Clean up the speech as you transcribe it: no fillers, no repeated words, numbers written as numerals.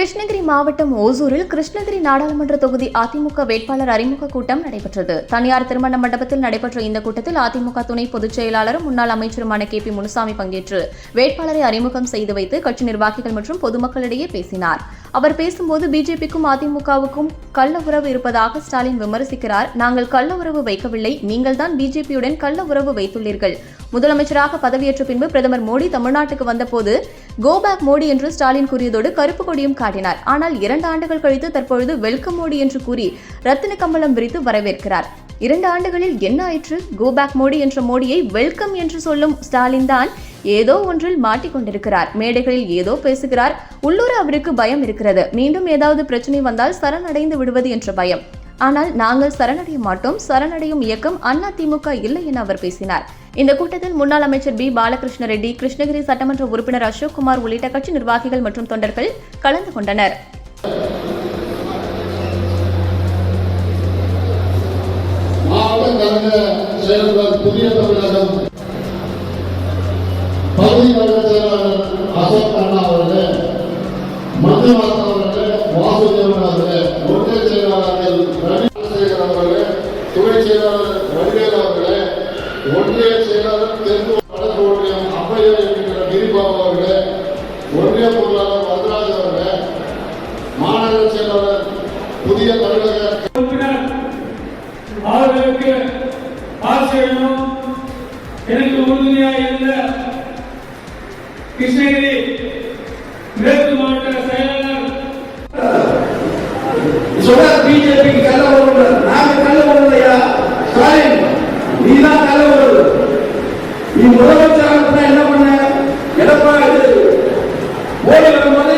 கிருஷ்ணகிரி மாவட்டம் ஓசூரில் கிருஷ்ணகிரி நாடாளுமன்ற தொகுதி அதிமுக வேட்பாளர் அறிமுக கூட்டம் நடைபெற்றது. தனியார் திருமண மண்டபத்தில் நடைபெற்ற இந்த கூட்டத்தில் அதிமுக துணை பொதுச் செயலாளரும் முன்னாள் அமைச்சருமான KP முனுசாமி பங்கேற்று வேட்பாளரை அறிமுகம் செய்து வைத்து கட்சி நிர்வாகிகள் மற்றும் பொதுமக்களிடையே பேசினார். அவர் பேசும்போது பிஜேபிக்கும் அதிமுகவுக்கும் கள்ள உறவு இருப்பதாக ஸ்டாலின் விமர்சிக்கிறார். நாங்கள் கள்ள உறவு வைக்கவில்லை, நீங்கள் தான் பிஜேபியுடன் கள்ள உறவு வைத்துள்ளீர்கள். முதலமைச்சராக பதவியேற்ற பின்பு பிரதமர் மோடி தமிழ்நாட்டுக்கு வந்தபோது கோ பேக் மோடி என்று ஸ்டாலின் கூறியதோடு கருப்பு கொடியும் காட்டினார். ஆனால் 2 ஆண்டுகள் கழித்து தற்பொழுது வெல்கம் மோடி என்று கூறி ரத்தின கம்பளம் விரித்து வரவேற்கிறார். 2 ஆண்டுகளில் என்ன ஆயிற்று? கோ பேக் மோடி என்ற மோடியை வெல்கம் என்று சொல்லும் ஸ்டாலின் தான் ஏதோ ஒன்றில் மாட்டிக்கொண்டிருக்கிறார். மேடைகளில் ஏதோ பேசுகிறார். உள்ளூர் அவருக்கு பயம் இருக்கிறது. மீண்டும் ஏதாவது பிரச்சனை வந்தால் சரணடைந்து விடுவது என்ற பயம். ஆனால் நாங்கள் சரணடைய மாட்டோம். சரணடையும் இயக்கம் அதிமுக இல்லை என அவர் பேசினார். இந்த கூட்டத்தில் முன்னாள் அமைச்சர் B. பாலகிருஷ்ண ரெட்டி, கிருஷ்ணகிரி சட்டமன்ற உறுப்பினர் அசோக் குமார் உள்ளிட்ட கட்சி நிர்வாகிகள் மற்றும் தொண்டர்கள் கலந்து கொண்டனர். ஒன்றிய செயலாளர் தெற்கு வடக்கு ஒன்றியம் அம்மையர் என்கிற கிரிபாபு அவர்களே, ஒன்றிய பொருளாளர் வரதராஜ் அவர்களே, மாநகர செயலாளர் புதிய தமிழக அவர்களுக்கு ஆசிரியரும் எனக்கு உறுதுணையாக இருந்த கிருஷ்ணகிரி மேற்கு மாவட்ட செயலாளர் பிஜேபிக்கு கள்ள உறவு, நாங்கள் கள்ள உறவுலையா? ஸ்டாலின், நீதான் கள்ள உறவு. நீ முதலமைச்சராக என்ன பண்ண? எடப்பாடி மோடி வரும்போது